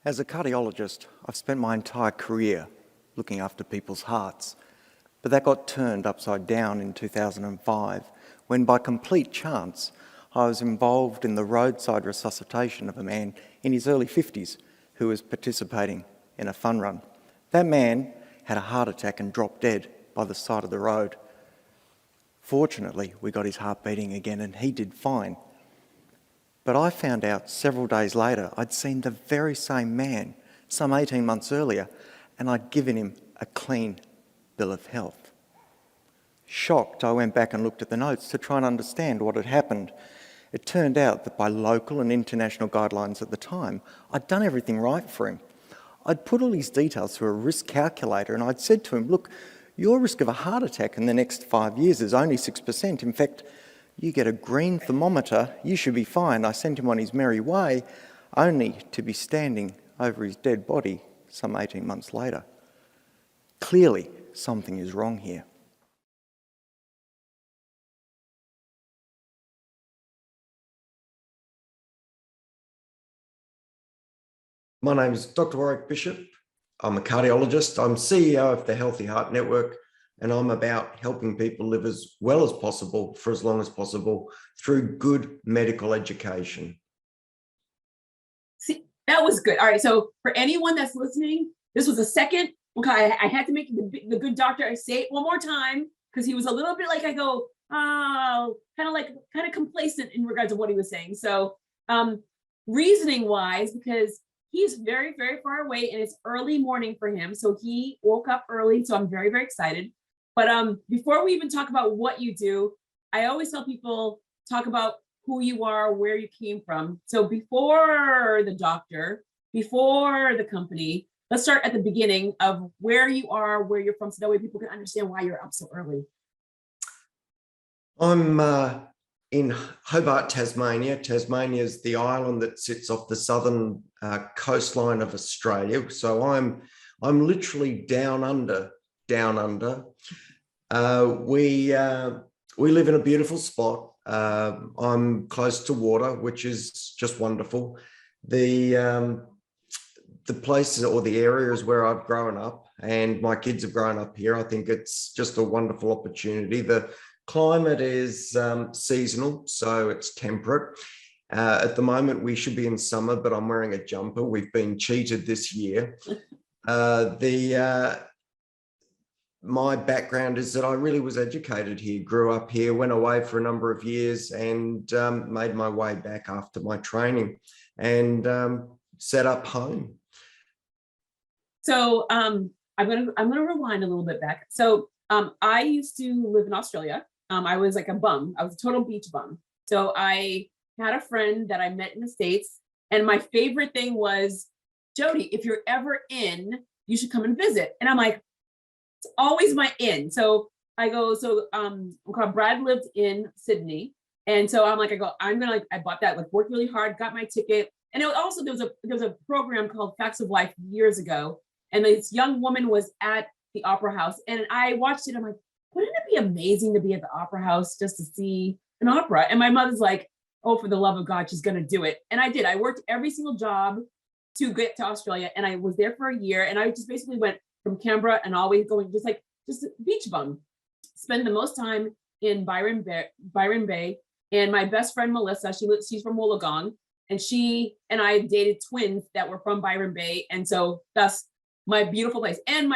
As a cardiologist, I've spent my entire career looking after people's hearts, but that got turned upside down in 2005 when, by complete chance, I was involved in the roadside resuscitation of a man in his early 50s who was participating in a fun run. That man had a heart attack and dropped dead by the side of the road. Fortunately, we got his heart beating again and he did fine. But I found out several days later I'd seen the very same man some 18 months earlier and I'd given him a clean bill of health. Shocked, I went back and looked at the notes to try and understand what had happened. It turned out that by local and international guidelines at the time, I'd done everything right for him. I'd put all his details through a risk calculator and I'd said to him, look, your risk of a heart attack in the next 5 years is only 6%. In fact, you get a green thermometer, you should be fine. I sent him on his merry way, only to be standing over his dead body some 18 months later. Clearly, something is wrong here. My name is Dr. Warrick Bishop. I'm a cardiologist. I'm CEO of the Healthy Heart Network, and I'm about helping people live as well as possible for as long as possible through good medical education. See, that was good. All right, so for anyone that's listening, this was a second. Okay, I had to make the good doctor. I say it one more time because he was a little bit like, I go, oh, kind of complacent in regards to what he was saying. So reasoning wise, because he's very, very far away and it's early morning for him. So he woke up early. So I'm very, very excited. But before we even talk about what you do, I always tell people, talk about who you are, where you came from. So before the doctor, before the company, let's start at the beginning of where you are, where you're from, so that way people can understand why you're up so early. I'm in Hobart, Tasmania. Tasmania is the island that sits off the southern coastline of Australia. So I'm literally down under. We live in a beautiful spot. I'm close to water, which is just wonderful. The places or the areas where I've grown up and my kids have grown up here, I think it's just a wonderful opportunity. The climate is seasonal, so it's temperate. At the moment, we should be in summer, but I'm wearing a jumper. We've been cheated this year. My background is that I really was educated here, grew up here, went away for a number of years and made my way back after my training and set up home. So I'm gonna rewind a little bit back. So I used to live in Australia. I was like a bum. I was a total beach bum. So I had a friend that I met in the States, and my favorite thing was, Jodi, if you're ever in, you should come and visit. And I'm like, it's always my in. So I go, Brad lived in Sydney. And so I'm like, I bought that, like worked really hard, got my ticket. And it was also, there was a program called Facts of Life years ago. And this young woman was at the Opera House and I watched it. I'm like, wouldn't it be amazing to be at the Opera House just to see an opera? And my mother's like, oh, for the love of God, she's going to do it. And I did. I worked every single job to get to Australia. And I was there for a year. And I just basically went from Canberra and always going just a beach bum. Spend the most time in Byron Bay. And my best friend, Melissa, she's from Wollongong. And she and I dated twins that were from Byron Bay. And so that's my beautiful place. And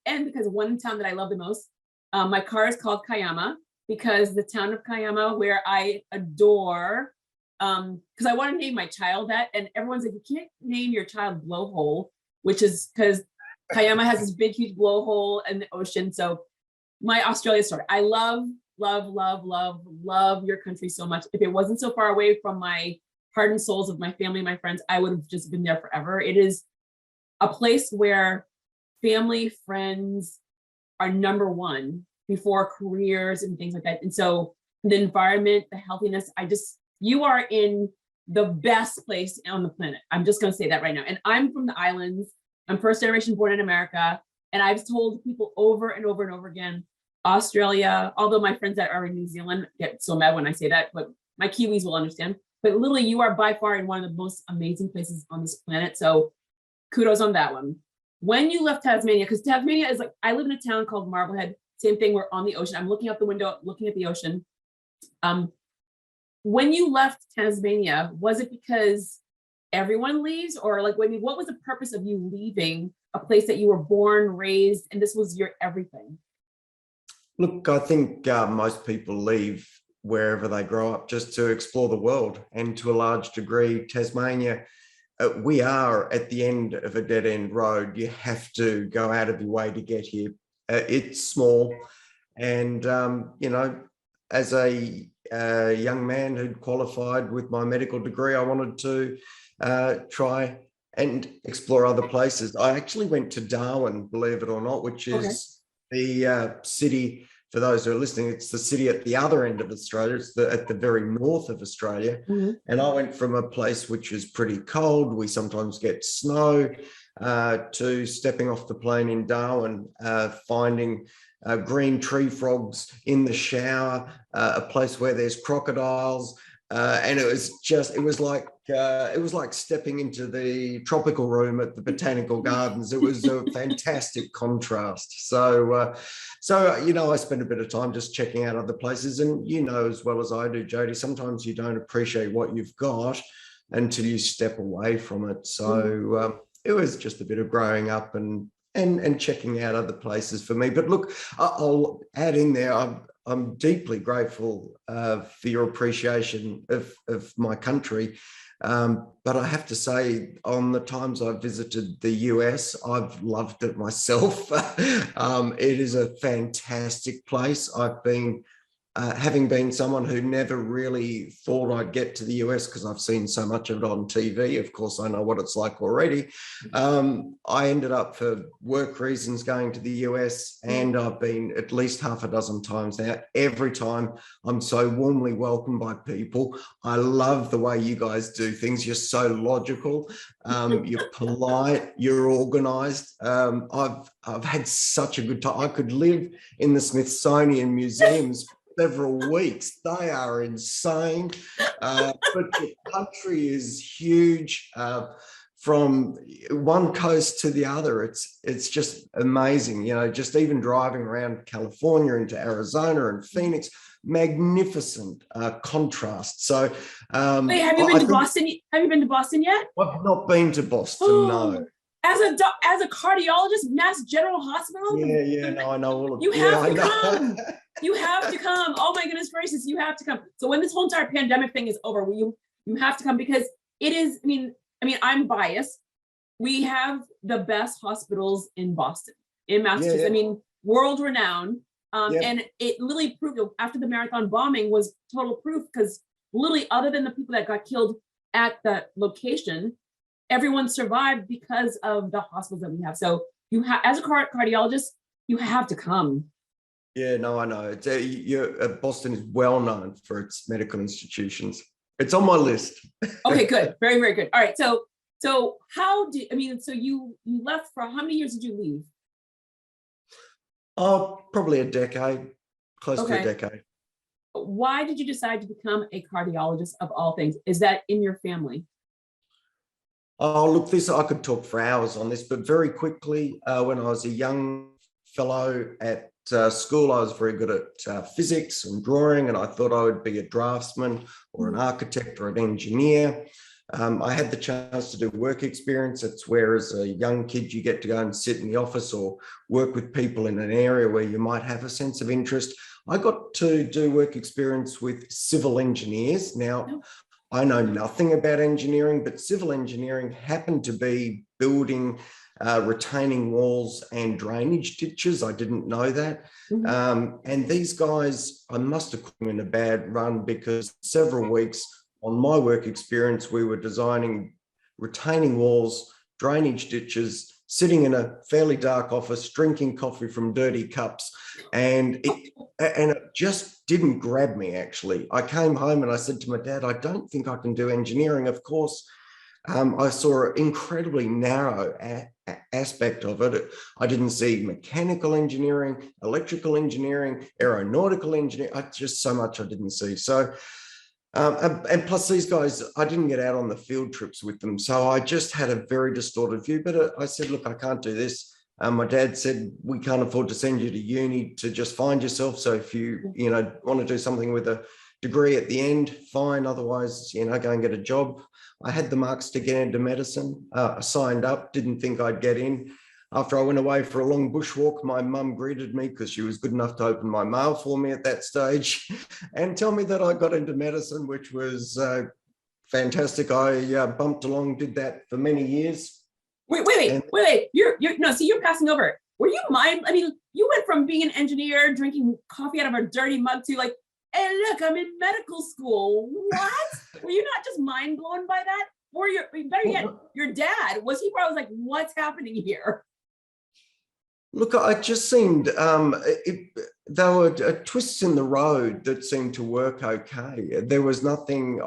and because one town that I love the most, my car is called Kiama, because the town of Kiama, where I adore, because I want to name my child that, and everyone's like, you can't name your child Blowhole, which is because Kiama has this big, huge blowhole in the ocean. So my Australia story, I love your country so much. If it wasn't so far away from my heart and souls of my family, my friends, I would have just been there forever. It is a place where family, friends are number one before careers and things like that. And so the environment, the healthiness, you are in the best place on the planet. I'm just going to say that right now. And I'm from the islands. I'm first generation born in America. And I've told people over and over and over again, Australia, although my friends that are in New Zealand get so mad when I say that, but my Kiwis will understand. But literally, you are by far in one of the most amazing places on this planet. So kudos on that one. When you left Tasmania, because Tasmania is like, I live in a town called Marblehead, same thing, we're on the ocean. I'm looking out the window, looking at the ocean. When you left Tasmania, was it because everyone leaves, or like, I mean, what was the purpose of you leaving a place that you were born, raised, and this was your everything? Look, I think most people leave wherever they grow up just to explore the world, and to a large degree, Tasmania, we are at the end of a dead-end road. You have to go out of your way to get here. It's small, and you know, as a young man who'd qualified with my medical degree, I wanted to try and explore other places. I actually went to Darwin, believe it or not, which is the city. For those who are listening, it's the city at the other end of Australia. It's at the very north of Australia. And I went from a place which is pretty cold, we sometimes get snow, to stepping off the plane in Darwin, finding green tree frogs in the shower, a place where there's crocodiles. And it was like stepping into the tropical room at the Botanical Gardens. It was a fantastic contrast. So, you know, I spent a bit of time just checking out other places, and you know as well as I do, Jodi, sometimes you don't appreciate what you've got until you step away from it. So it was just a bit of growing up and checking out other places for me. But look, I'll add in there, I'm deeply grateful for your appreciation of my country. But I have to say, on the times I've visited the US, I've loved it myself. It is a fantastic place. I've been, having been someone who never really thought I'd get to the US because I've seen so much of it on TV. Of course, I know what it's like already. I ended up, for work reasons, going to the US, and I've been at least half a dozen times now. Every time I'm so warmly welcomed by people. I love the way you guys do things. You're so logical. You're polite. You're organized. I've had such a good time. I could live in the Smithsonian museums several weeks. They are insane. But the country is huge. From one coast to the other, it's just amazing. You know, just even driving around California into Arizona and Phoenix, magnificent contrast. So, wait, have you been to Boston? Have you been to Boston yet? I've not been to Boston. No. As a cardiologist, Mass General Hospital. Yeah, no, I know all of. You have to come. You have to come. Oh my goodness gracious, you have to come. So when this whole entire pandemic thing is over, you have to come, because it is. I mean, I'm biased. We have the best hospitals in Boston, in Massachusetts. I mean, world renowned. And it literally proved, after the marathon bombing was total proof, because literally, other than the people that got killed at the location, everyone survived because of the hospitals that we have. So you have, as a cardiologist, you have to come. Yeah, no, I know. Boston is well known for its medical institutions. It's on my list. Okay, good. Very, very good. All right. So so you left for, how many years did you leave? Oh, probably a decade, close to a decade. Why did you decide to become a cardiologist of all things? Is that in your family? Oh, look, I could talk for hours on this, but very quickly, when I was a young fellow at school, I was very good at physics and drawing, and I thought I would be a draftsman or an architect or an engineer. I had the chance to do work experience. It's where, as a young kid, you get to go and sit in the office or work with people in an area where you might have a sense of interest. I got to do work experience with civil engineers. Now, I know nothing about engineering, but civil engineering happened to be building retaining walls and drainage ditches. I didn't know that. And these guys, I must have put them in a bad run, because several weeks on my work experience, we were designing retaining walls, drainage ditches, sitting in a fairly dark office, drinking coffee from dirty cups. And it just didn't grab me, actually. I came home and I said to my dad, I don't think I can do engineering. Of course, I saw an incredibly narrow aspect of it. I didn't see mechanical engineering, electrical engineering, aeronautical engineering. Just so much I didn't see. So And plus these guys, I didn't get out on the field trips with them. So I just had a very distorted view, but I said, look, I can't do this. My dad said, we can't afford to send you to uni to just find yourself. So if you want to do something with a degree at the end, fine. Otherwise, go and get a job. I had the marks to get into medicine. I signed up, didn't think I'd get in. After I went away for a long bushwalk, my mum greeted me because she was good enough to open my mail for me at that stage and tell me that I got into medicine, which was fantastic. I bumped along, did that for many years. Wait. You're passing over. Were you you went from being an engineer, drinking coffee out of a dirty mug to like, hey, look, I'm in medical school. What? Were you not just mind blown by that? Or better yet, your dad, was he probably like, what's happening here? Look, I just seemed, there were twists in the road that seemed to work okay. There was nothing,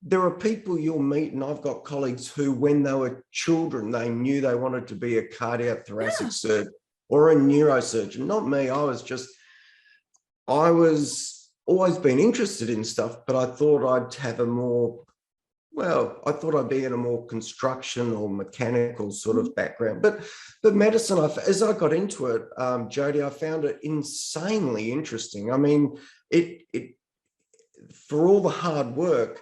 there are people you'll meet, and I've got colleagues who, when they were children, they knew they wanted to be a cardiac thoracic surgeon or a neurosurgeon. Not me, I was always been interested in stuff, but I thought I'd have I thought I'd be in a more construction or mechanical sort of background. But medicine, as I got into it, Jodi, I found it insanely interesting. I mean, it for all the hard work,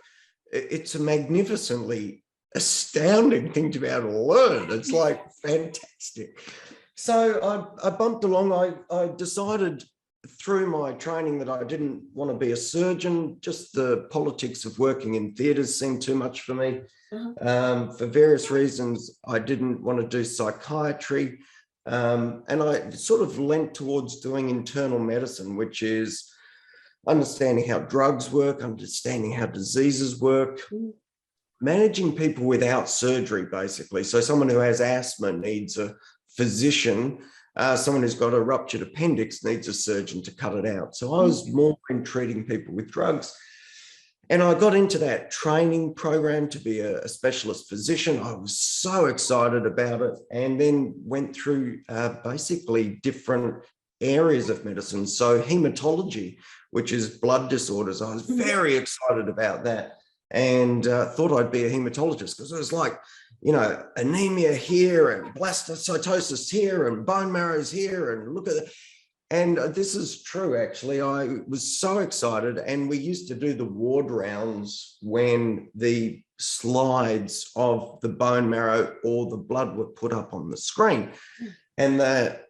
it's a magnificently astounding thing to be able to learn. It's like fantastic. So I bumped along. I decided through my training that I didn't want to be a surgeon. Just the politics of working in theatres seemed too much for me. For various reasons, I didn't want to do psychiatry. And I sort of leant towards doing internal medicine, which is understanding how drugs work, understanding how diseases work, managing people without surgery, basically. So someone who has asthma needs a physician. Someone who's got a ruptured appendix needs a surgeon to cut it out. So I was more in treating people with drugs. And I got into that training program to be a specialist physician. I was so excited about it, and then went through basically different areas of medicine. So hematology, which is blood disorders, I was very excited about that, and thought I'd be a hematologist because it was like, anemia here and blastocytosis here and bone marrows here, and look at that. And this is true, actually. I was so excited, and we used to do the ward rounds when the slides of the bone marrow or the blood were put up on the screen. And the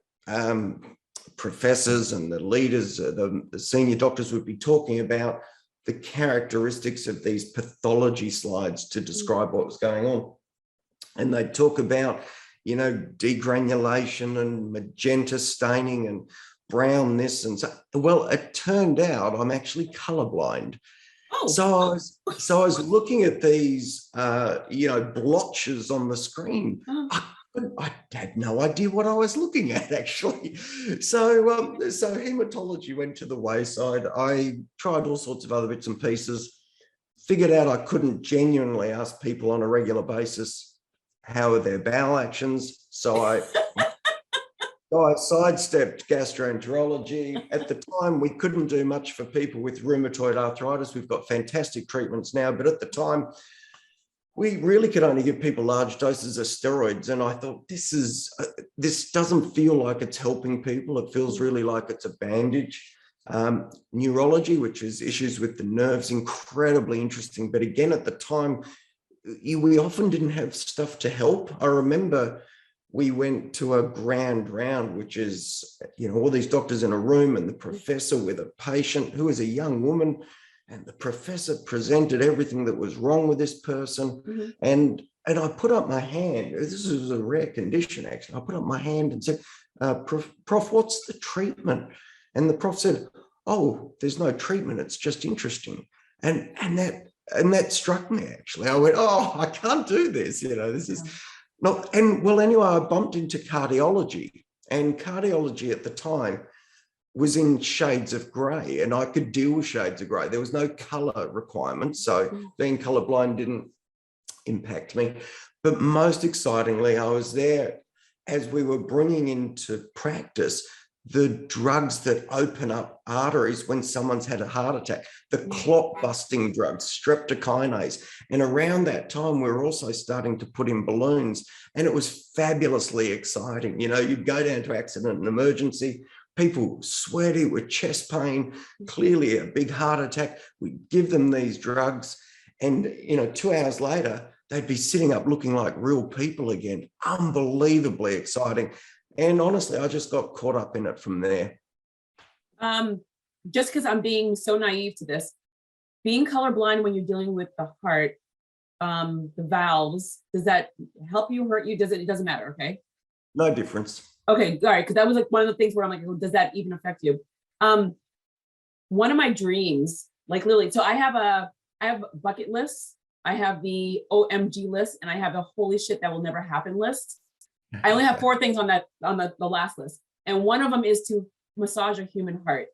professors and the leaders, the senior doctors would be talking about the characteristics of these pathology slides to describe what was going on. And they'd talk about, degranulation and magenta staining and brown this and so. Well, it turned out I'm actually colorblind. So I was looking at these, blotches on the screen. I had no idea what I was looking at, actually. So hematology went to the wayside. I tried all sorts of other bits and pieces, figured out I couldn't genuinely ask people on a regular basis how are their bowel actions. So I sidestepped gastroenterology. At the time, we couldn't do much for people with rheumatoid arthritis. We've got fantastic treatments now, but at the time, we really could only give people large doses of steroids. And I thought, this doesn't feel like it's helping people. It feels really like it's a bandage. Neurology, which is issues with the nerves, incredibly interesting. But again, at the time, we often didn't have stuff to help. I remember we went to a grand round, which is, all these doctors in a room and the professor with a patient who was a young woman, and the professor presented everything that was wrong with this person. And I put up my hand. This is a rare condition, actually. I put up my hand and said, Prof, what's the treatment? And the prof said, oh, there's no treatment. It's just interesting. And that struck me, actually. I went, oh, I can't do this. This is not. And well, anyway, I bumped into cardiology, and cardiology at the time was in shades of grey, and I could deal with shades of grey. There was no colour requirement, so being colourblind didn't impact me. But most excitingly, I was there as we were bringing into practice the drugs that open up arteries when someone's had a heart attack, the clot busting drugs, streptokinase. And around that time, we were also starting to put in balloons, and it was fabulously exciting. You know, you'd go down to accident and emergency, people sweaty with chest pain, clearly a big heart attack. We'd give them these drugs, and, you know, 2 hours later, they'd be sitting up looking like real people again. Unbelievably exciting. And honestly, I just got caught up in it from there. Just because I'm being so naive to this, being colorblind when you're dealing with the heart, the valves, does that help you, hurt you? It doesn't matter, okay? No difference. Okay, all right, because that was like one of the things where I'm like, oh, does that even affect you? One of my dreams, like literally, so I have bucket lists, I have the OMG list, and I have the holy shit that will never happen list. I only have 4 things on the last list. And one of them is to massage a human heart.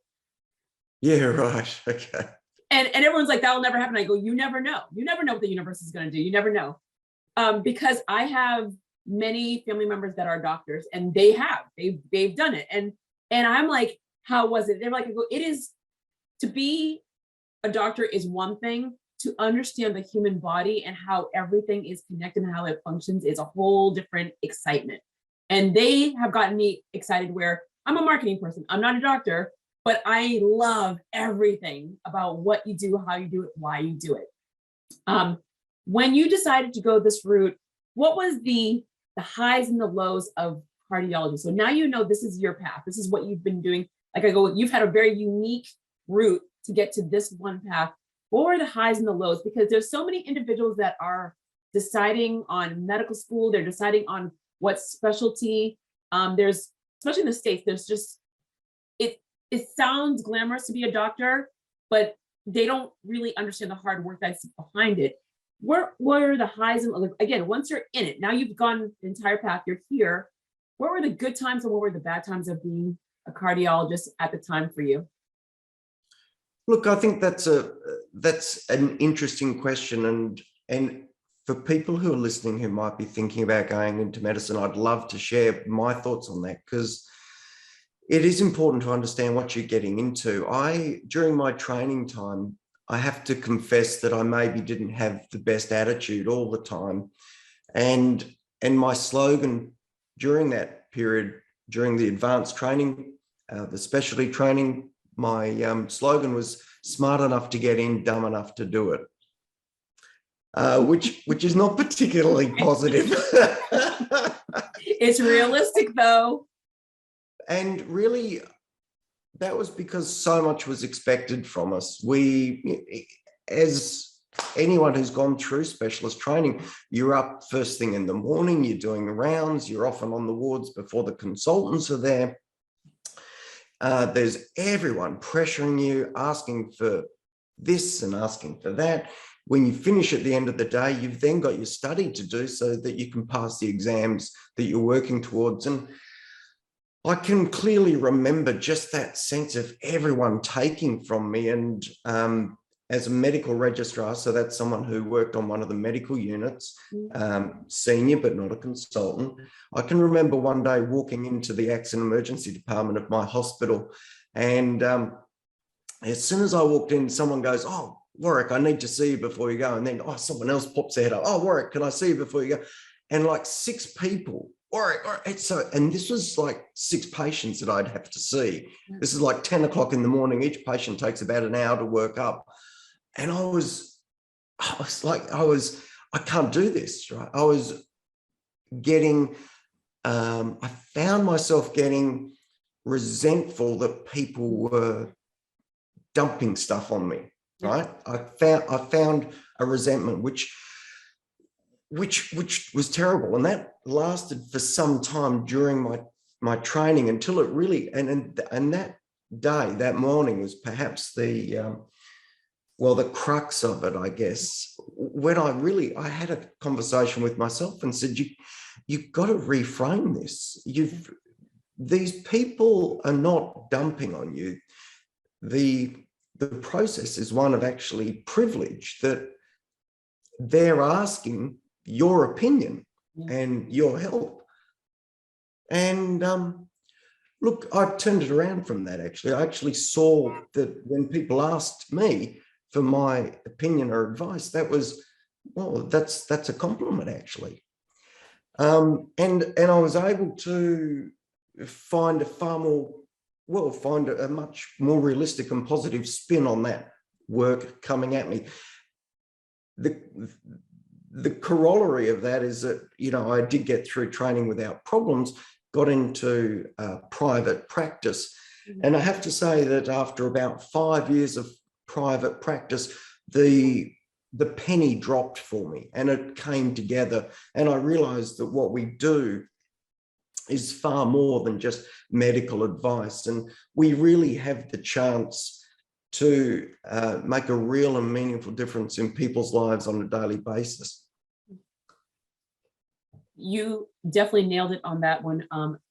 Yeah, right. Okay. And everyone's like, that will never happen. I go, you never know. You never know what the universe is going to do. You never know. Because I have many family members that are doctors, and they've done it. And I'm like, how was it? They're like, I go, it is, to be a doctor is one thing. To understand the human body and how everything is connected and how it functions is a whole different excitement. And they have gotten me excited where I'm a marketing person. I'm not a doctor, but I love everything about what you do, how you do it, why you do it. When you decided to go this route, what was the highs and the lows of cardiology? So now you know this is your path. This is what you've been doing. Like I go, you've had a very unique route to get to this one path. What were the highs and the lows? Because there's so many individuals that are deciding on medical school. They're deciding on what specialty. There's, especially in the States, there's just, it sounds glamorous to be a doctor, but they don't really understand the hard work that's behind it. What are the highs and lows? Again, once you're in it, now you've gone the entire path, you're here. What were the good times and what were the bad times of being a cardiologist at the time for you? Look, I think that's an interesting question, and for people who are listening who might be thinking about going into medicine, I'd love to share my thoughts on that, because it is important to understand what you're getting into. During my training time, I have to confess that I maybe didn't have the best attitude all the time, and my slogan during that period, during the advanced training, the specialty training, my slogan was smart enough to get in, dumb enough to do it, which is not particularly positive. It's realistic though. And really, that was because so much was expected from us. We, as anyone who's gone through specialist training, you're up first thing in the morning, you're doing the rounds, you're often on the wards before the consultants are there. There's everyone pressuring you, asking for this and asking for that. When you finish at the end of the day, you've then got your study to do so that you can pass the exams that you're working towards. And I can clearly remember just that sense of everyone taking from me. And as a medical registrar, so that's someone who worked on one of the medical units, senior but not a consultant. I can remember one day walking into the accident emergency department of my hospital, and as soon as I walked in, someone goes, "Oh, Warwick, I need to see you before you go." And then, someone else pops their head up, "Oh, Warwick, can I see you before you go?" And like 6 people, Warwick. And this was like 6 patients that I'd have to see. This is like 10 o'clock in the morning. Each patient takes about an hour to work up. And I was like, I can't do this, right? I was getting, I found myself getting resentful that people were dumping stuff on me, right? I found a resentment, which was terrible. And that lasted for some time during my training until it really, and that day, that morning was perhaps the crux of it, I guess, when I had a conversation with myself and said, you've got to reframe this. These people are not dumping on you. The process is one of actually privilege, that they're asking your opinion and your help. And Look, I turned it around from that, actually. I actually saw that when people asked me for my opinion or advice, that was, well, that's a compliment, actually. And I was able to find a far more, well, find a much more realistic and positive spin on that work coming at me. The corollary of that is that, you know, I did get through training without problems, got into private practice. And I have to say that after about 5 years of private practice, the penny dropped for me and it came together. And I realized that what we do is far more than just medical advice. And we really have the chance to make a real and meaningful difference in people's lives on a daily basis. You definitely nailed it on that one.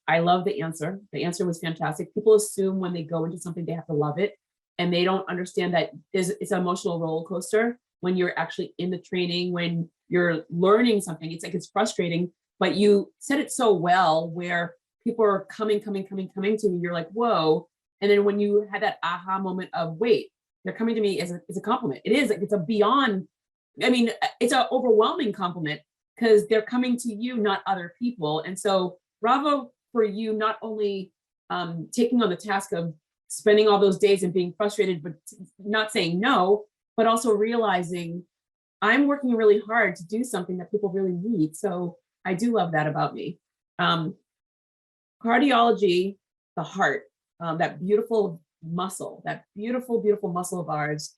I love the answer. The answer was fantastic. People assume when they go into something, they have to love it. And they don't understand that it's an emotional roller coaster when you're actually in the training, when you're learning something. It's like, it's frustrating, but you said it so well where people are coming to you. You're like, whoa. And then when you had that aha moment of, wait, they're coming to me as a compliment. It is, it's a beyond, I mean, it's an overwhelming compliment because they're coming to you, not other people. And so bravo for you, not only taking on the task of spending all those days and being frustrated, but not saying no, but also realizing I'm working really hard to do something that people really need. So I do love that about me. Cardiology, the heart, that beautiful muscle, that beautiful, beautiful muscle of ours,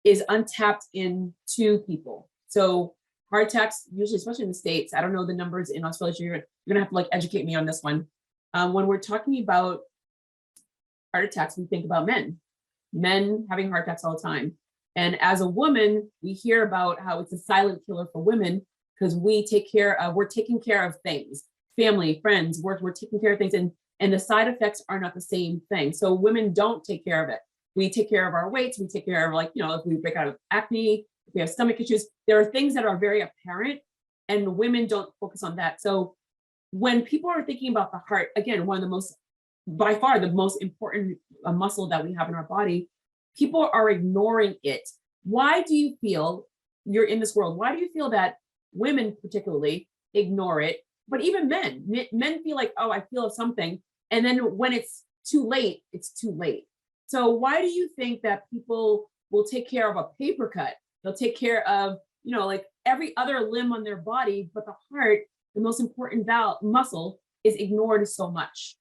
is untapped in 2 people. So heart attacks, usually, especially in the States, I don't know the numbers in Australia, so you're gonna have to like educate me on this one. When we're talking about heart attacks, we think about men having heart attacks all the time. And as a woman, we hear about how it's a silent killer for women because we're taking care of things, family, friends, we're taking care of things, and the side effects are not the same thing. So women don't take care of it. We take care of our weights, we take care of, like, you know, if we break out of acne, if we have stomach issues, there are things that are very apparent and women don't focus on that. So when people are thinking about the heart, again, one of the most, by far the most important muscle that we have in our body, people are ignoring it. Why do you feel, you're in this world, why do you feel that women particularly ignore it? But even men feel like, oh, I feel something. And then when it's too late, it's too late. So why do you think that people will take care of a paper cut? They'll take care of, you know, like every other limb on their body, but the heart, the most important muscle, is ignored so much.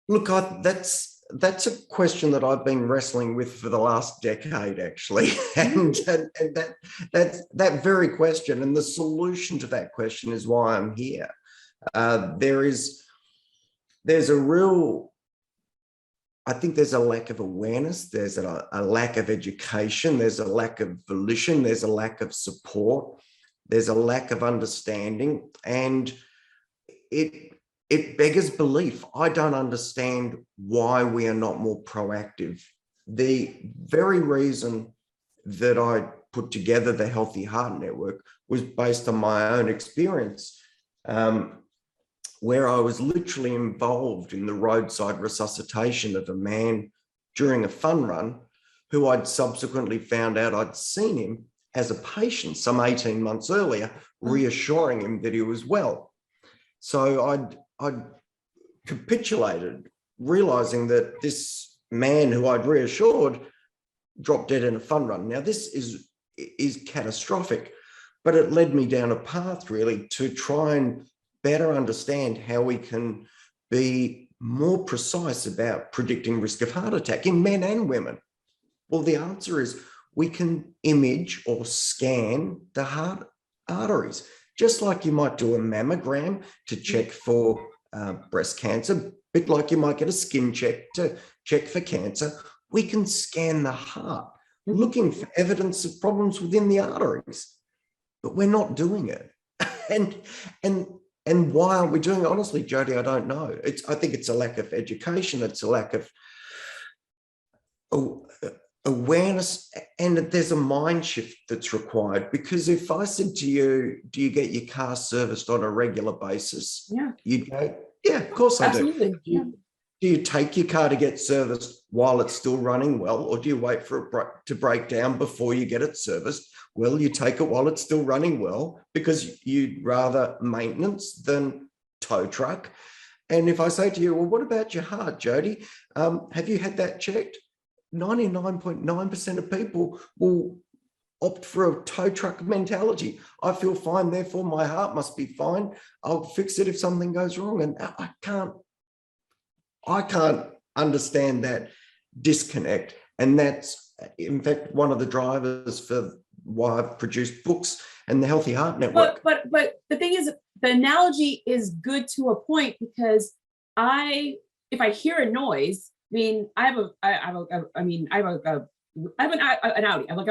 Look, that's a question that I've been wrestling with for the last decade, actually, and that very question and the solution to that question is why I'm here. There's a real, I think there's a lack of awareness, there's a lack of education, there's a lack of volition, there's a lack of support, there's a lack of understanding, and it beggars belief. I don't understand why we are not more proactive. The very reason that I put together the Healthy Heart Network was based on my own experience, where I was literally involved in the roadside resuscitation of a man during a fun run who I'd subsequently found out I'd seen him as a patient some 18 months earlier, reassuring him that he was well. So I'd capitulated, realizing that this man who I'd reassured dropped dead in a fun run. Now, this is catastrophic, but it led me down a path really to try and better understand how we can be more precise about predicting risk of heart attack in men and women. Well, the answer is we can image or scan the heart arteries, just like you might do a mammogram to check for breast cancer, a bit like you might get a skin check to check for cancer. We can scan the heart, looking for evidence of problems within the arteries, but we're not doing it. And why aren't we doing it? Honestly, Jodi, I don't know. I think it's a lack of education. It's a lack of awareness, and there's a mind shift that's required. Because if I said to you, do you get your car serviced on a regular basis? Yeah, You'd go, yeah, of course I do. absolutely. Yeah. Do you take your car to get serviced while it's still running well, or do you wait for it to break down before you get it serviced? Well, you take it while it's still running well, because you'd rather maintenance than tow truck. And if I say to you, well, what about your heart, Jodi? Have you had that checked? 99.9% of people will opt for a tow truck mentality. I feel fine, therefore my heart must be fine. I'll fix it if something goes wrong. And I can't understand that disconnect. And that's, in fact, one of the drivers for why I've produced books and the Healthy Heart Network. But the thing is, the analogy is good to a point, because if I hear a noise, I mean, I have an Audi. Like I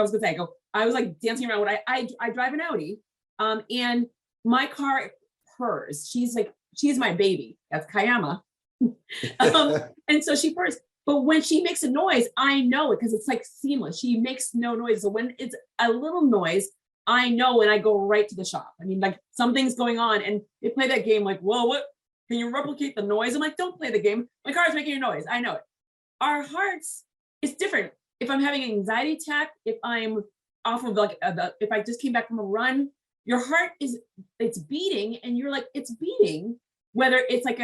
was gonna say, I was like dancing around when I drive an Audi, and my car purrs. She's my baby. That's Kayama. And so she purrs. But when she makes a noise, I know it, because it's like seamless. She makes no noise. So when it's a little noise, I know, and I go right to the shop. I mean, like something's going on, and they play that game like, whoa, what? Can you replicate the noise? I'm like, don't play the game. My car's making a noise. I know it. Our hearts, it's different. If I'm having an anxiety attack, if I'm off of if I just came back from a run, your heart it's beating, and you're like, it's beating, whether it's a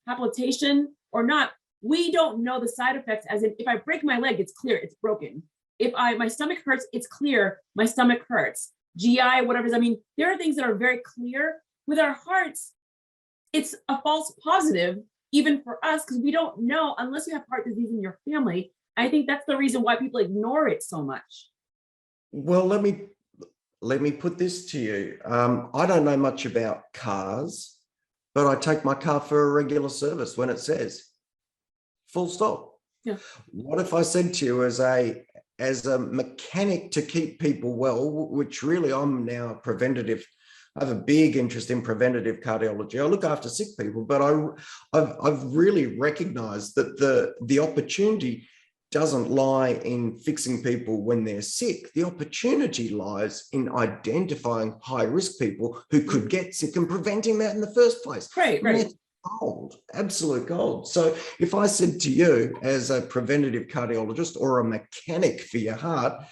palpitation or not. We don't know the side effects, as in if I break my leg, it's clear, it's broken. If my stomach hurts, it's clear, my stomach hurts. GI, whatever it is. I mean, there are things that are very clear. With our hearts, it's a false positive, even for us, because we don't know unless you have heart disease in your family. I think that's the reason why people ignore it so much. Well, let me put this to you. I don't know much about cars, but I take my car for a regular service when it says, full stop. Yeah. What if I said to you, as a mechanic to keep people well, which really I'm now preventative. I have a big interest in preventative cardiology. I look after sick people, but I've really recognized that the opportunity doesn't lie in fixing people when they're sick. The opportunity lies in identifying high-risk people who could get sick and preventing that in the first place. Right. That's gold, absolute gold. So if I said to you, as a preventative cardiologist or a mechanic for your heart,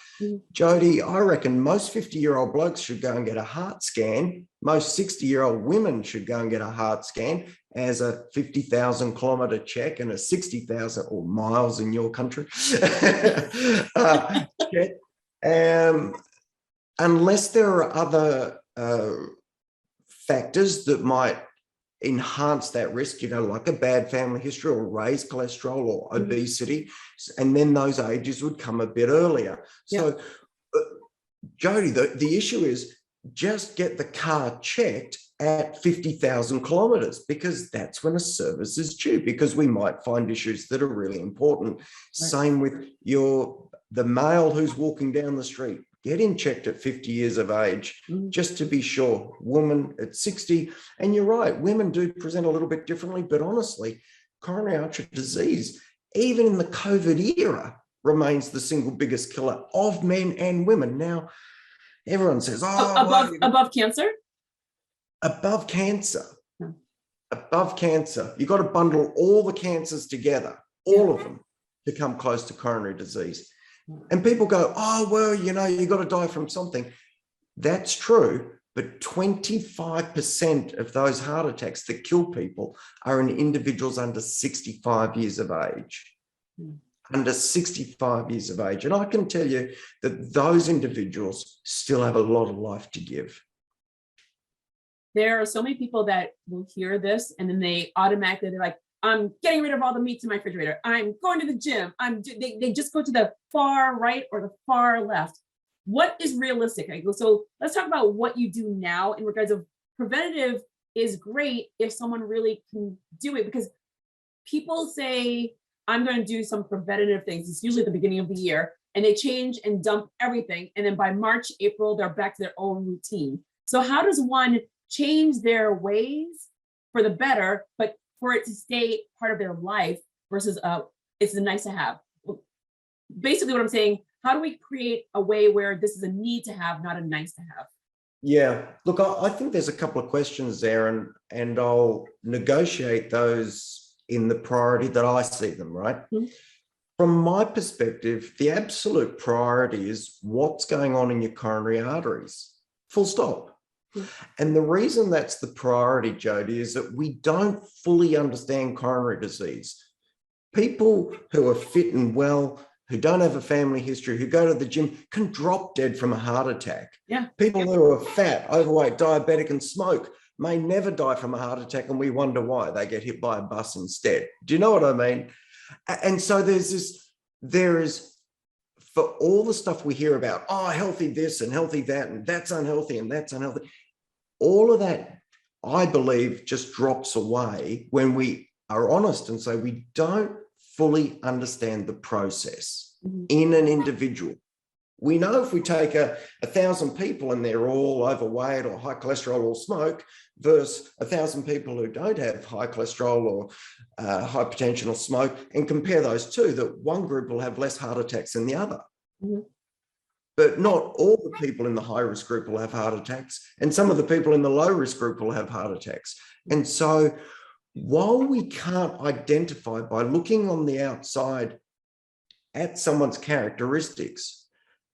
Jodi, I reckon most 50-year-old blokes should go and get a heart scan. Most 60-year-old women should go and get a heart scan as a 50,000 kilometre check and a 60,000 or miles in your country check. Unless there are other factors that might enhance that risk, like a bad family history or raised cholesterol or obesity, and then those ages would come a bit earlier. So, Jodi, the issue is just get the car checked at 50,000 kilometres, because that's when a service is due, because we might find issues that are really important. Right. Same with the male who's walking down the street. Get him checked at 50 years of age, just to be sure. Woman at 60, and you're right, women do present a little bit differently, but honestly, coronary artery disease, even in the COVID era, remains the single biggest killer of men and women. Now, everyone says, above cancer? Above cancer. Above cancer. You've got to bundle all the cancers together, all of them, to come close to coronary disease. And people go, oh, well, you've got to die from something. That's true, but 25% of those heart attacks that kill people are in individuals under 65 years of age. Under 65 years of age. And I can tell you that those individuals still have a lot of life to give. There are so many people that will hear this, and then they're like, I'm getting rid of all the meats in my refrigerator. I'm going to the gym. They just go to the far right or the far left. What is realistic? So let's talk about what you do now in regards of preventative is great if someone really can do it, because people say, I'm going to do some preventative things. It's usually at the beginning of the year, and they change and dump everything. And then by March, April, they're back to their own routine. So how does one change their ways for the better, but for it to stay part of their life versus it's a nice to have? basically what I'm saying, how do we create a way where this is a need to have, not a nice to have? Yeah, look, I think there's a couple of questions there, and I'll negotiate those in the priority that I see them, right? Mm-hmm. From my perspective, the absolute priority is what's going on in your coronary arteries, full stop. Mm-hmm. And the reason that's the priority, Jodi, is that we don't fully understand coronary disease. People who are fit and well, who don't have a family history, who go to the gym, can drop dead from a heart attack. Yeah. People who are fat, overweight, diabetic, and smoke may never die from a heart attack, and we wonder why they get hit by a bus instead. Do you know what I mean? And so there is, for all the stuff we hear about, oh, healthy this and healthy that, and that's unhealthy and that's unhealthy, all of that, I believe, just drops away when we are honest and say we don't fully understand the process in an individual. We know if we take 1,000 people and they're all overweight or high cholesterol or smoke versus 1,000 people who don't have high cholesterol or hypertension or smoke, and compare those two, that one group will have less heart attacks than the other. Mm-hmm. But not all the people in the high risk group will have heart attacks, and some of the people in the low risk group will have heart attacks. And so while we can't identify by looking on the outside at someone's characteristics,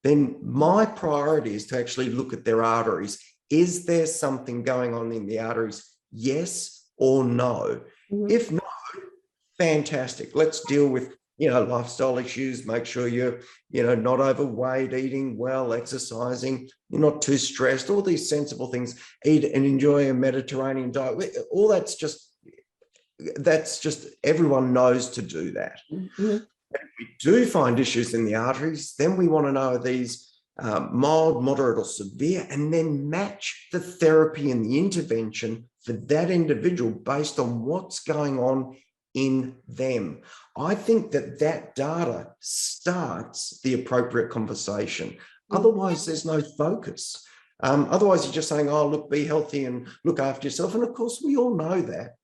then my priority is to actually look at their arteries. Is there something going on in the arteries? Yes or no? Mm-hmm. If no, fantastic. Let's deal with, lifestyle issues. Make sure you're, not overweight, eating well, exercising, you're not too stressed, all these sensible things. Eat and enjoy a Mediterranean diet. All that's just everyone knows to do that. Mm-hmm. If we do find issues in the arteries, then we want to know, are these mild, moderate, or severe, and then match the therapy and the intervention for that individual based on what's going on in them. I think that data starts the appropriate conversation. Otherwise, there's no focus. Otherwise, you're just saying, oh, look, be healthy and look after yourself. And of course, we all know that.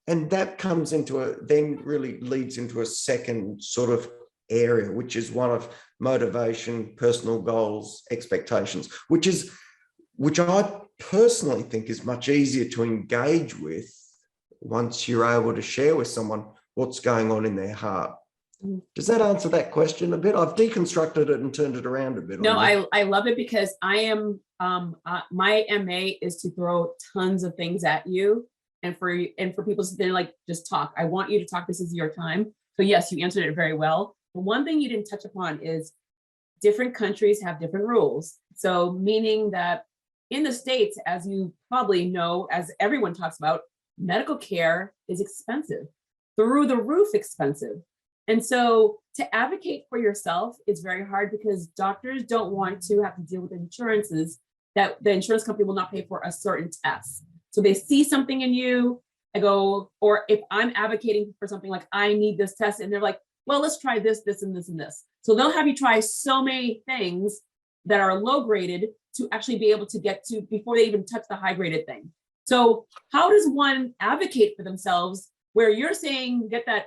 And that comes into then really leads into a second sort of area, which is one of motivation, personal goals, expectations, which I personally think is much easier to engage with once you're able to share with someone what's going on in their heart. Does that answer that question a bit? I've deconstructed it and turned it around a bit. No, I love it, because I am, my MA is to throw tons of things at you. And for people to then like, just talk. I want you to talk. This is your time. So yes, you answered it very well. But one thing you didn't touch upon is different countries have different rules. So meaning that in the States, as you probably know, as everyone talks about, medical care is expensive, through the roof expensive. And so to advocate for yourself is very hard, because doctors don't want to have to deal with insurances that the insurance company will not pay for a certain test. So they see something in you, I go, or if I'm advocating for something like, I need this test, and they're like, well, let's try this, this, and this, and this. So they'll have you try so many things that are low graded to actually be able to get to before they even touch the high graded thing. So how does one advocate for themselves where you're saying, get that,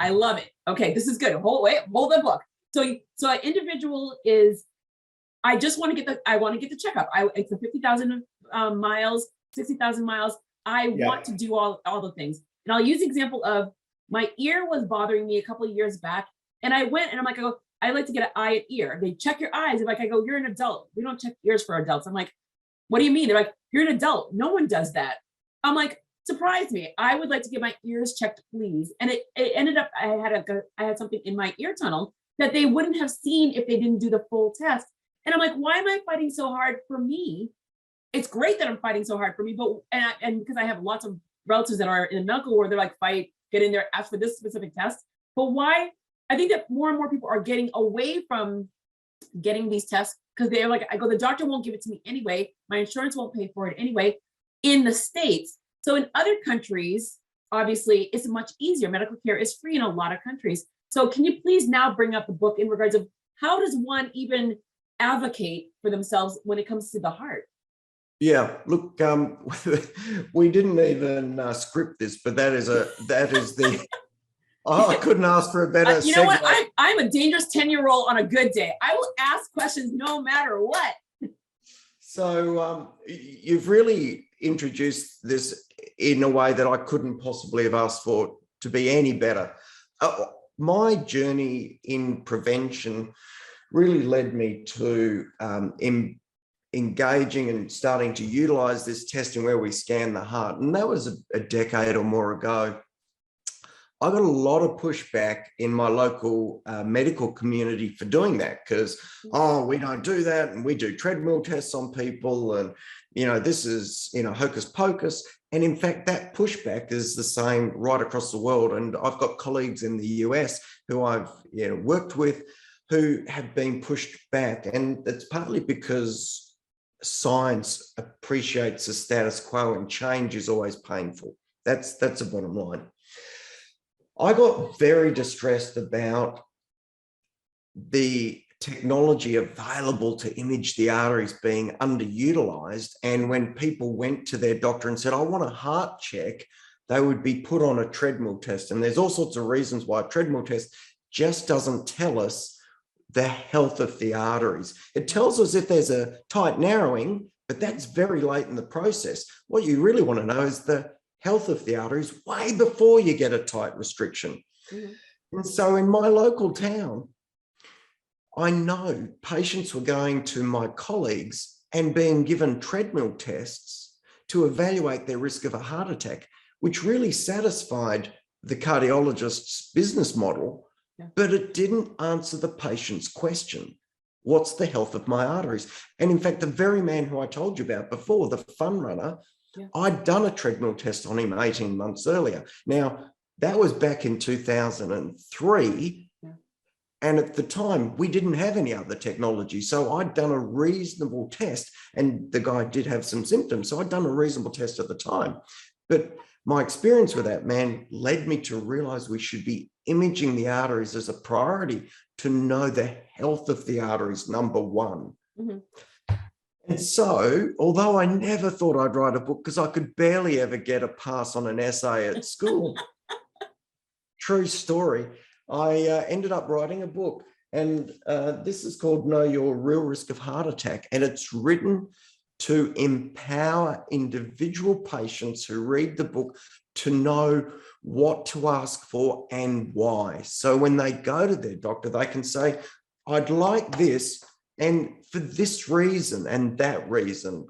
I love it. Okay, this is good. Hold the book. So an individual is, I just want to get the checkup. It's a 50,000 miles, 60,000 miles. I want to do all the things. And I'll use the example of my ear was bothering me a couple of years back. And I went and I'm like, I'd like to get an eye and ear. They check your eyes. They're like, I go, you're an adult. We don't check ears for adults. I'm like, what do you mean? They're like, you're an adult. No one does that. I'm like, surprise me. I would like to get my ears checked, please. And it ended up, I had something in my ear tunnel that they wouldn't have seen if they didn't do the full test. And I'm like, why am I fighting so hard for me? It's great that I'm fighting so hard for me, but and because I have lots of relatives that are in the medical ward, they're like, fight, get in there, ask for this specific test. But why? I think that more and more people are getting away from getting these tests because they're like, I go, the doctor won't give it to me anyway. My insurance won't pay for it anyway in the States. So in other countries, obviously, it's much easier. Medical care is free in a lot of countries. So can you please now bring up the book in regards of how does one even advocate for themselves when it comes to the heart? Yeah, look, we didn't even script this, but that is the Oh, I couldn't ask for a better You know what? segue. I'm a dangerous 10-year-old on a good day. I will ask questions no matter what. So you've really introduced this in a way that I couldn't possibly have asked for to be any better. My journey in prevention really led me to engaging and starting to utilize this testing where we scan the heart. And that was a decade or more ago. I got a lot of pushback in my local medical community for doing that because, oh, we don't do that and we do treadmill tests on people and, this is, hocus pocus. And in fact, that pushback is the same right across the world. And I've got colleagues in the US who I've worked with who have been pushed back. And it's partly because science appreciates the status quo and change is always painful. That's a bottom line. I got very distressed about the technology available to image the arteries being underutilized. And when people went to their doctor and said, I want a heart check, they would be put on a treadmill test. And there's all sorts of reasons why a treadmill test just doesn't tell us the health of the arteries. It tells us if there's a tight narrowing, but that's very late in the process. What you really want to know is the health of the arteries way before you get a tight restriction. Mm-hmm. And so in my local town, I know patients were going to my colleagues and being given treadmill tests to evaluate their risk of a heart attack, which really satisfied the cardiologist's business model, but it didn't answer the patient's question. What's the health of my arteries? And in fact, the very man who I told you about before, the fun runner, I'd done a treadmill test on him 18 months earlier. Now, that was back in 2003. And at the time, we didn't have any other technology. So I'd done a reasonable test and the guy did have some symptoms. So I'd done a reasonable test at the time. But my experience with that man led me to realize we should be imaging the arteries as a priority to know the health of the arteries, number one. Mm-hmm. And so, although I never thought I'd write a book because I could barely ever get a pass on an essay at school, true story, I ended up writing a book. And this is called Know Your Real Risk of Heart Attack. And it's written to empower individual patients who read the book to know what to ask for and why. So when they go to their doctor, they can say, I'd like this, and for this reason and that reason.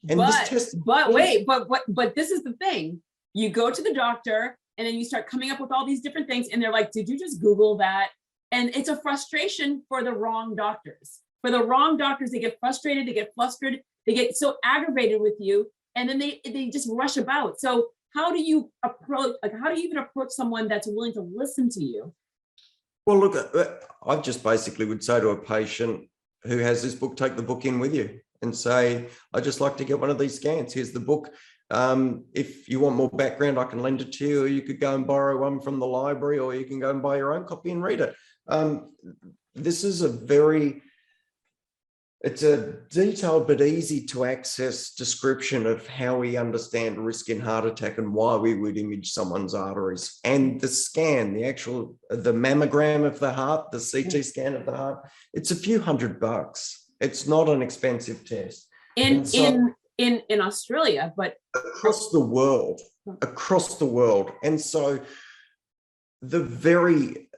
And but this test, but this is the thing. You go to the doctor and then you start coming up with all these different things and they're like, did you just Google that? And it's a frustration for the wrong doctors. For the wrong doctors, they get frustrated, they get flustered, they get so aggravated with you, and then they just rush about. So how do you even approach someone that's willing to listen to you? Well, look, I just basically would say to a patient who has this book, take the book in with you and say, I'd just like to get one of these scans. Here's the book. If you want more background, I can lend it to you, or you could go and borrow one from the library, or you can go and buy your own copy and read it. This is it's a detailed but easy to access description of how we understand risk in heart attack and why we would image someone's arteries. And the scan, the mammogram of the heart, the CT scan of the heart, it's a few $100. It's not an expensive test. In Australia, but across the world. And so the very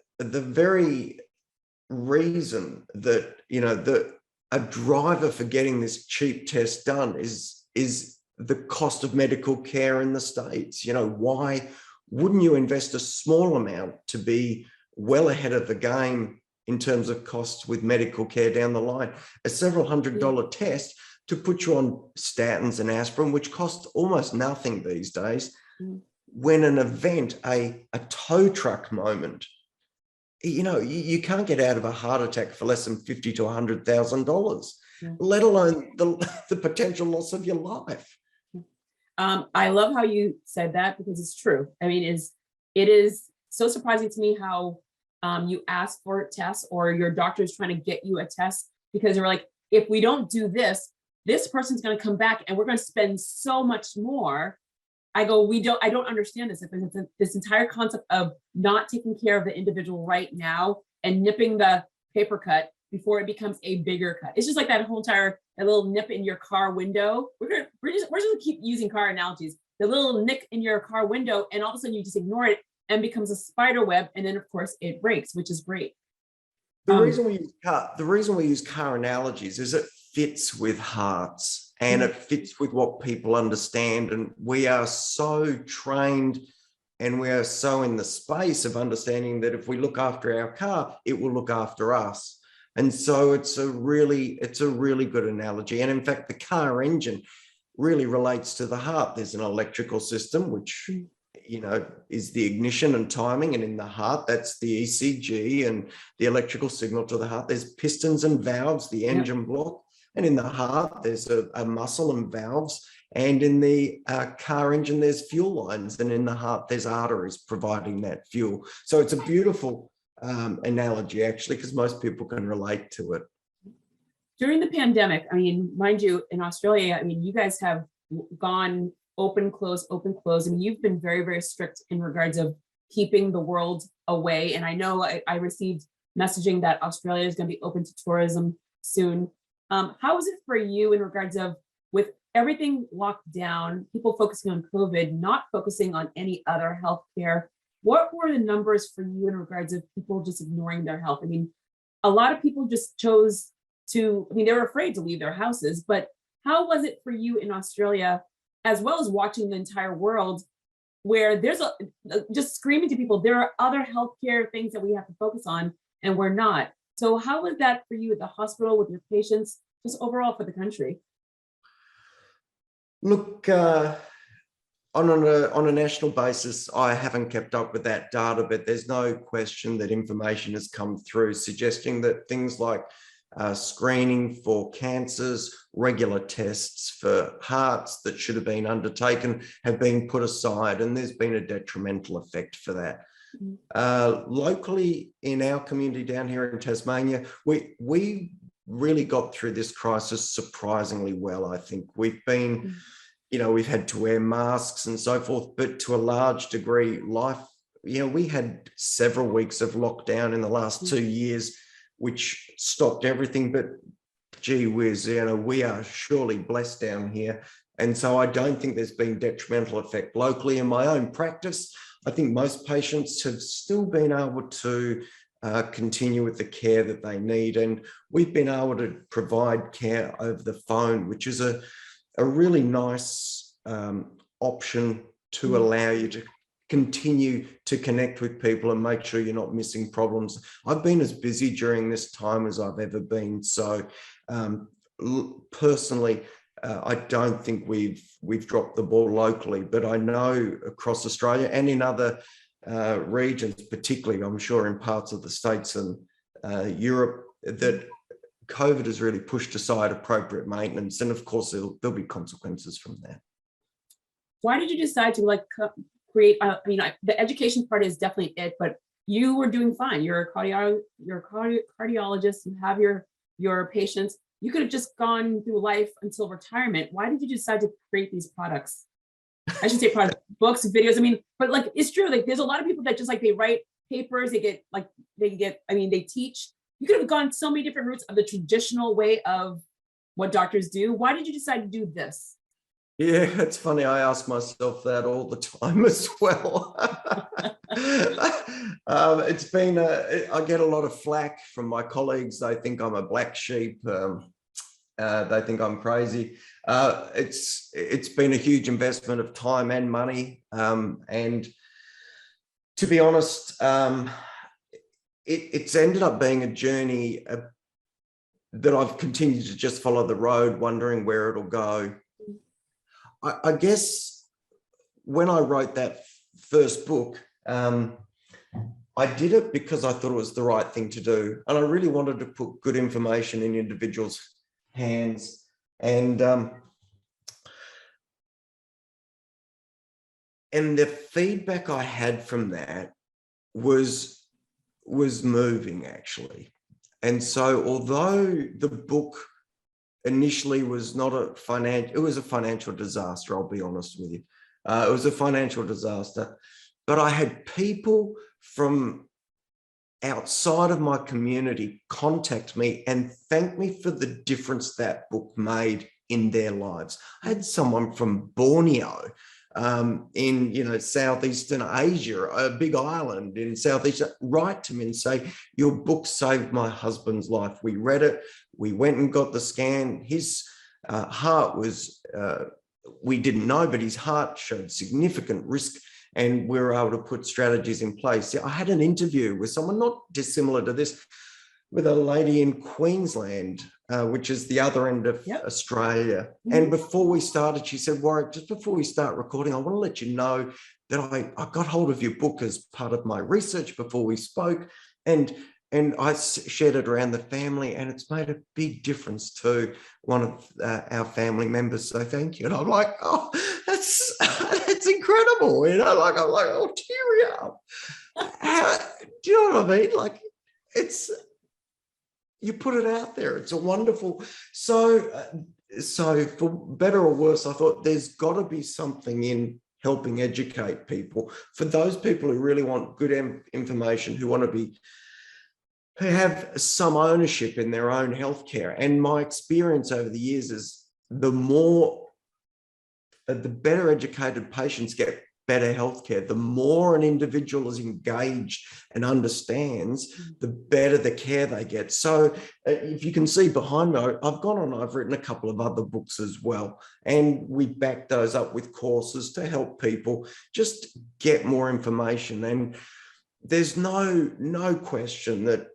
reason that a driver for getting this cheap test done is the cost of medical care in the States. Why wouldn't you invest a small amount to be well ahead of the game in terms of costs with medical care down the line? A several $100 test to put you on statins and aspirin, which cost almost nothing these days, when an event, a tow truck moment, you can't get out of a heart attack for less than $50,000 to $100,000, let alone the potential loss of your life. I love how you said that because it's true. I mean, it is so surprising to me how you ask for a test or your doctor is trying to get you a test because they're like, if we don't do this, this person's going to come back and we're going to spend so much more I go, I don't understand this. If it's this entire concept of not taking care of the individual right now and nipping the paper cut before it becomes a bigger cut. It's just like that whole entire, a little nip in your car window. We're just gonna keep using car analogies. The little nick in your car window, and all of a sudden you just ignore it and becomes a spider web, and then of course it breaks, which is great. The reason we use car analogies is it fits with hearts and it fits with what people understand. And we are so trained and we are so in the space of understanding that if we look after our car, it will look after us. And so it's a really good analogy. And in fact, the car engine really relates to the heart. There's an electrical system, which, you know, is the ignition and timing. And in the heart, that's the ECG and the electrical signal to the heart. There's pistons and valves, the engine block. And in the heart, there's a muscle and valves. And in the car engine, there's fuel lines. And in the heart, there's arteries providing that fuel. So it's a beautiful analogy, actually, because most people can relate to it. During the pandemic, I mean, mind you, in Australia, I mean, you guys have gone open, close, open, close. I mean, you've been very, very strict in regards of keeping the world away. And I know I received messaging that Australia is going to be open to tourism soon. How is it for you in regards of, with everything locked down, people focusing on COVID, not focusing on any other healthcare? What were the numbers for you in regards of people just ignoring their health? I mean, a lot of people just chose to, I mean, they were afraid to leave their houses, but how was it for you in Australia, as well as watching the entire world, where there's just screaming to people, there are other healthcare things that we have to focus on, and we're not. So how was that for you at the hospital with your patients, just overall for the country? Look, on a national basis, I haven't kept up with that data, but there's no question that information has come through suggesting that things like screening for cancers, regular tests for hearts that should have been undertaken have been put aside, and there's been a detrimental effect for that. Locally in our community down here in Tasmania, we really got through this crisis surprisingly well. I think we've been, you know, we've had to wear masks and so forth, but to a large degree, life, you know, we had several weeks of lockdown in the last 2 years, which stopped everything. But gee whiz, you know, we are surely blessed down here. And so I don't think there's been detrimental effect locally. In my own practice, I think most patients have still been able to continue with the care that they need. And we've been able to provide care over the phone, which is a really nice option to allow you to continue to connect with people and make sure you're not missing problems. I've been as busy during this time as I've ever been. So personally, I don't think we've dropped the ball locally, but I know across Australia and in other regions, particularly I'm sure in parts of the States and Europe, that COVID has really pushed aside appropriate maintenance. And of course, there'll be consequences from that. Why did you decide to create, I mean, the education part is definitely it, but you were doing fine. You're a cardiologist, you have your patients. You could have just gone through life until retirement. Why did you decide to create these products? I should say products, books, videos. I mean, but like, it's true. Like, there's a lot of people that just they write papers, they teach. You could have gone so many different routes of the traditional way of what doctors do. Why did you decide to do this? Yeah, it's funny. I ask myself that all the time as well. It's been, I get a lot of flack from my colleagues. They think I'm a black sheep. They think I'm crazy. It's been a huge investment of time and money. And to be honest, it's ended up being a journey that I've continued to just follow the road, wondering where it'll go. I guess when I wrote that first book, I did it because I thought it was the right thing to do. And I really wanted to put good information in individuals' hands. And the feedback I had from that was moving, actually. And so although the book initially was not it was a financial disaster, I'll be honest with you. It was a financial disaster. But I had people from outside of my community contact me and thank me for the difference that book made in their lives. I had someone from Borneo, in Southeastern Asia, a big island in Southeast, write to me and say, your book saved my husband's life. We read it, we went and got the scan. His heart was, we didn't know, but his heart showed significant risk, and we were able to put strategies in place. I had an interview with someone not dissimilar to this, with a lady in Queensland, which is the other end of Australia. And before we started, she said, Warwick, just before we start recording, I want to let you know that I got hold of your book as part of my research before we spoke. And I shared it around the family, and it's made a big difference to one of our family members. So thank you. And I'm like, oh, that's incredible. I'm like, oh, teary up. Do you know what I mean? Like, you put it out there. It's a wonderful. So for better or worse, I thought there's got to be something in helping educate people. For those people who really want good information, who have some ownership in their own healthcare. And my experience over the years is the better educated patients get better healthcare. The more an individual is engaged and understands, the better the care they get. So if you can see behind me, I've gone on, I've written a couple of other books as well. And we back those up with courses to help people just get more information. And there's no question that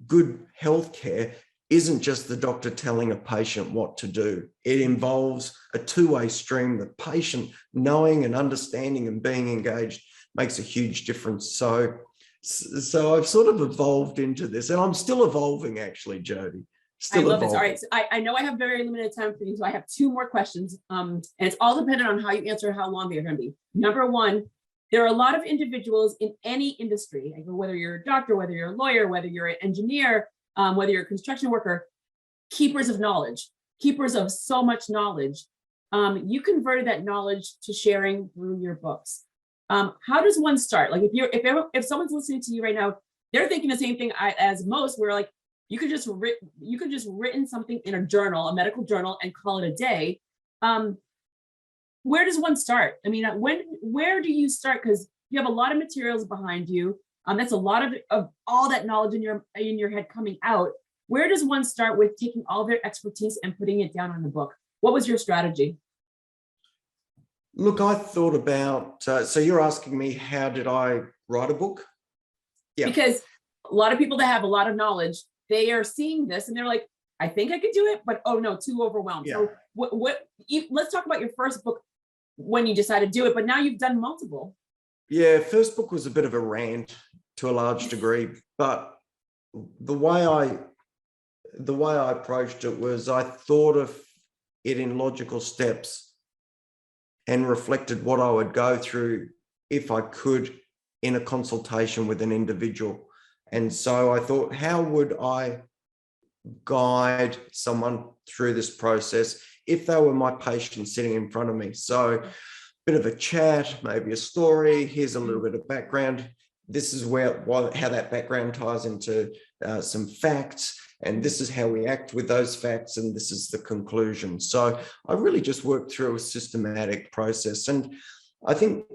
good healthcare isn't just the doctor telling a patient what to do. It involves a two-way stream. The patient knowing and understanding and being engaged makes a huge difference. So I've sort of evolved into this, and I'm still evolving, actually, Jodi. I love this. All right, so I know I have very limited time for you, so I have two more questions, and it's all dependent on how you answer, how long they're going to be. Number one, there are a lot of individuals in any industry, whether you're a doctor, whether you're a lawyer, whether you're an engineer, whether you're a construction worker, keepers of knowledge, keepers of so much knowledge. You converted that knowledge to sharing through your books. How does one start? Like if someone's listening to you right now, they're thinking the same thing as most, where like you could just written something in a journal, a medical journal, and call it a day. Where does one start? I mean, where do you start? Because you have a lot of materials behind you. That's a lot of all that knowledge in your head coming out. Where does one start with taking all their expertise and putting it down on the book? What was your strategy? Look, I thought about, so you're asking me, how did I write a book? Yeah. Because a lot of people that have a lot of knowledge, they are seeing this and they're like, I think I could do it, but oh no, too overwhelmed. Yeah. So let's talk about your first book when you decided to do it, but now you've done multiple. Yeah, first book was a bit of a rant to a large degree, but the way I approached it was I thought of it in logical steps and reflected what I would go through if I could in a consultation with an individual. And so I thought, how would I guide someone through this process if they were my patient sitting in front of me? So a bit of a chat, maybe a story, here's a little bit of background. This is how that background ties into some facts, and this is how we act with those facts, and this is the conclusion. So I really just worked through a systematic process. And I think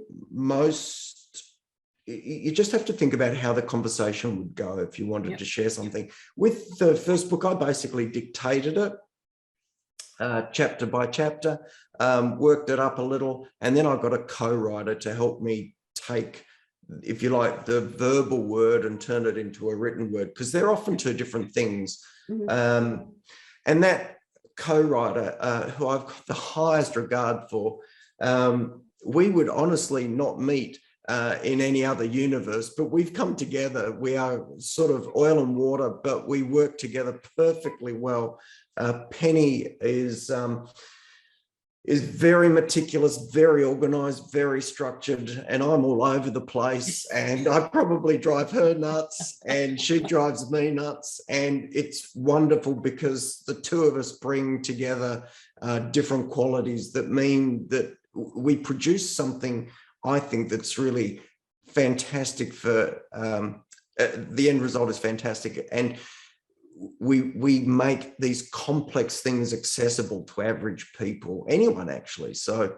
you just have to think about how the conversation would go if you wanted to share something. With the first book, I basically dictated it chapter by chapter, worked it up a little, and then I got a co-writer to help me take, if you like, the verbal word and turn it into a written word, because they're often two different things. Mm-hmm. And that co-writer, who I've got the highest regard for, we would honestly not meet in any other universe, but we've come together. We are sort of oil and water, but we work together perfectly well. Penny is very meticulous, very organized, very structured, and I'm all over the place, and I probably drive her nuts and she drives me nuts. And it's wonderful because the two of us bring together different qualities that mean that we produce something, I think, that's really fantastic for, the end result is fantastic. And we make these complex things accessible to average people, anyone actually. So,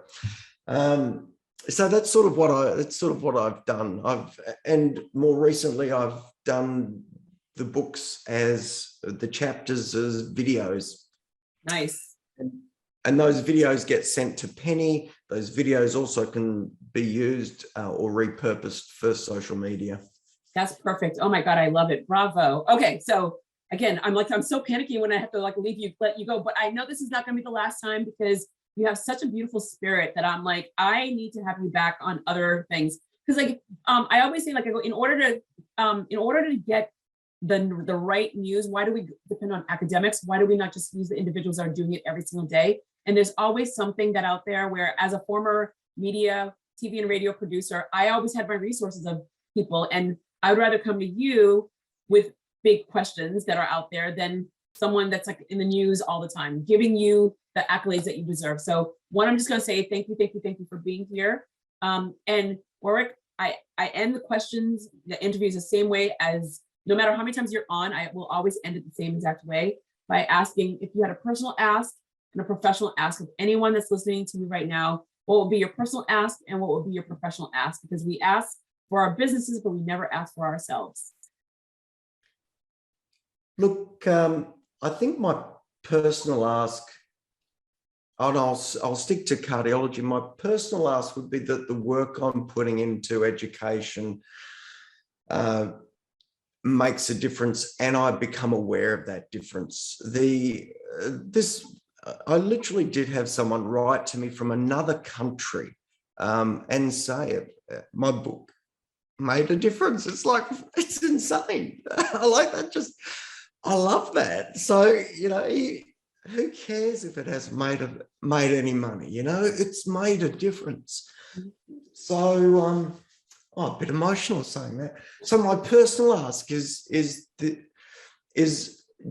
so that's sort of what I've done. And more recently, I've done the books as the chapters as videos. Nice. And those videos get sent to Penny. Those videos also can be used or repurposed for social media. That's perfect. Oh my God, I love it. Bravo. Okay, so again, I'm so panicky when I have to like leave you, let you go, but I know this is not going to be the last time because you have such a beautiful spirit that I'm like, I need to have you back on other things. Because like, I always say, like, I go, in order to get the right news, why do we depend on academics? Why do we not just use the individuals that are doing it every single day? And there's always something that out there where, as a former media, TV and radio producer, I always had my resources of people, and I would rather come to you with big questions that are out there than someone that's like in the news all the time, giving you the accolades that you deserve. So one, I'm just going to say thank you for being here. And Warwick, I end the interviews the same way as, no matter how many times you're on, I will always end it the same exact way by asking if you had a personal ask and a professional ask of anyone that's listening to me right now. What will be your personal ask and what will be your professional ask? Because we ask for our businesses, but we never ask for ourselves. Look, I think my personal ask, and I'll stick to cardiology. My personal ask would be that the work I'm putting into education makes a difference, and I become aware of that difference. I literally did have someone write to me from another country and say my book made a difference. It's like, it's insane. I like that. I love that. So, who cares if it hasn't made any money? It's made a difference. So, a bit emotional saying that. So my personal ask is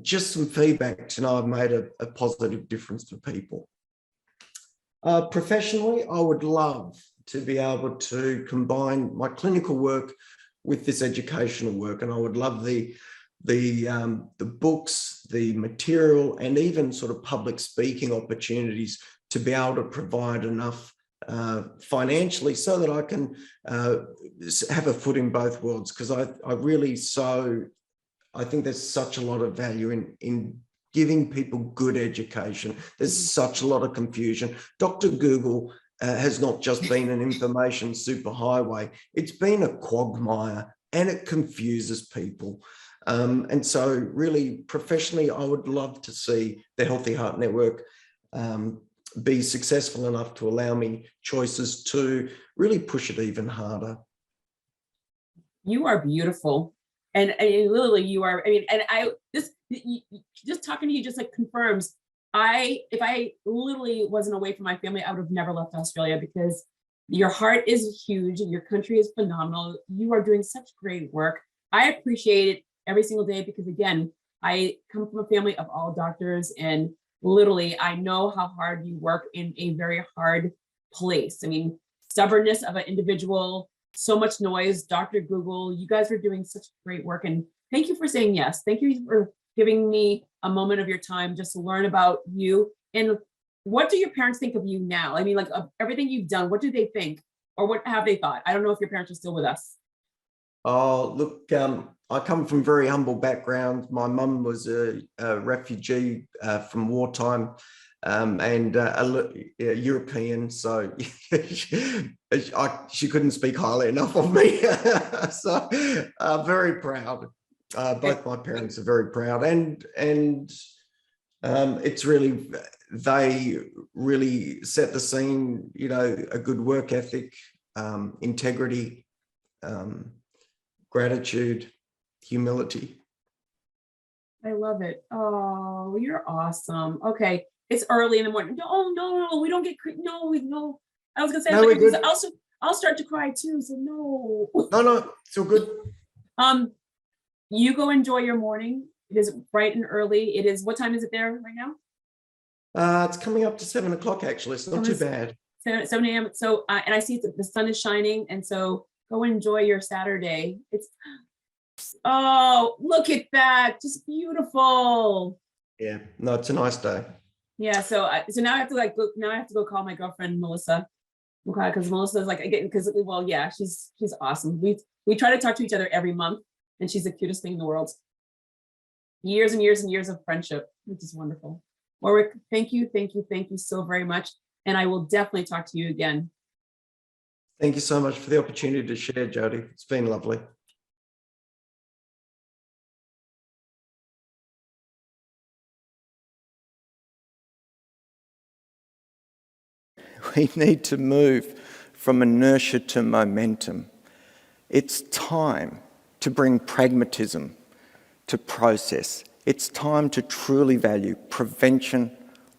just some feedback to know I've made a positive difference for people. Professionally, I would love to be able to combine my clinical work with this educational work, and I would love the books, the material, and even sort of public speaking opportunities to be able to provide enough financially so that I can have a foot in both worlds, because I think there's such a lot of value in giving people good education. There's such a lot of confusion. Dr. Google has not just been an information superhighway, it's been a quagmire, and it confuses people. And so really professionally, I would love to see the Healthy Heart Network be successful enough to allow me choices to really push it even harder. You are beautiful. And literally you are, just talking to you just like confirms, if I literally wasn't away from my family, I would have never left Australia, because your heart is huge and your country is phenomenal. You are doing such great work. I appreciate it every single day, because again, I come from a family of all doctors, and literally I know how hard you work in a very hard place. Stubbornness of an individual, so much noise. Dr. Google, you guys are doing such great work, and thank you for saying yes. Thank you for giving me a moment of your time just to learn about you. And what do your parents think of you now? Like, of everything you've done, what do they think, or what have they thought? I don't know if your parents are still with us. Oh, look, I come from very humble background. My mum was a refugee from wartime and a European, so she couldn't speak highly enough of me. So very proud. Both my parents are very proud, and it's really, they really set the scene. A good work ethic, integrity, gratitude, humility. I love it. Oh, you're awesome. Okay, it's early in the morning. No, we don't get no. I was gonna say, No, we're good. I'll start to cry too. So no. No, it's all good. You go enjoy your morning. It is bright and early. What time is it there right now? It's coming up to 7 o'clock actually. It's not too bad. 7 a.m. So, and I see the sun is shining, and so go enjoy your Saturday. Oh, look at that, just beautiful. Yeah, no, it's a nice day. Yeah, so now I have to go call my girlfriend Melissa, okay, because Melissa's like, again, because, well, yeah, she's awesome. We try to talk to each other every month, and she's the cutest thing in the world. Years and years and years of friendship, which is wonderful. Warwick, thank you so very much, and I will definitely talk to you again. Thank you so much for the opportunity to share, Jodi. It's been lovely. We need to move from inertia to momentum. It's time to bring pragmatism to process. It's time to truly value prevention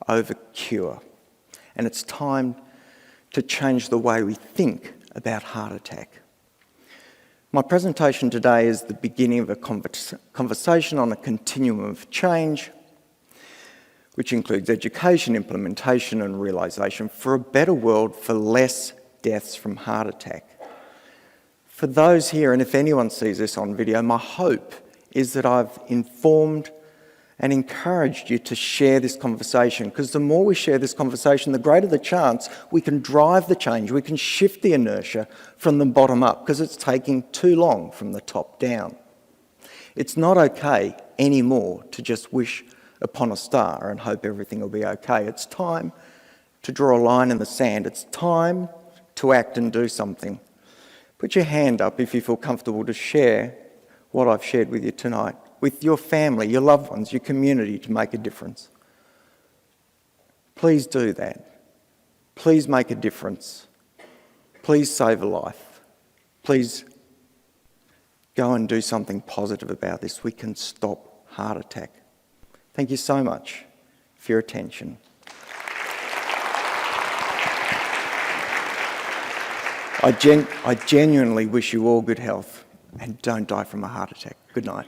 over cure. And it's time to change the way we think about heart attack. My presentation today is the beginning of a conversation on a continuum of change, which includes education, implementation and realisation for a better world, for less deaths from heart attack. For those here, and if anyone sees this on video, my hope is that I've informed and encouraged you to share this conversation, because the more we share this conversation, the greater the chance we can drive the change, we can shift the inertia from the bottom up, because it's taking too long from the top down. It's not okay anymore to just wish upon a star and hope everything will be okay. It's time to draw a line in the sand. It's time to act and do something. Put your hand up if you feel comfortable to share what I've shared with you tonight, with your family, your loved ones, your community, to make a difference. Please do that. Please make a difference. Please save a life. Please go and do something positive about this. We can stop heart attack. Thank you so much for your attention. I genuinely wish you all good health, and don't die from a heart attack. Good night.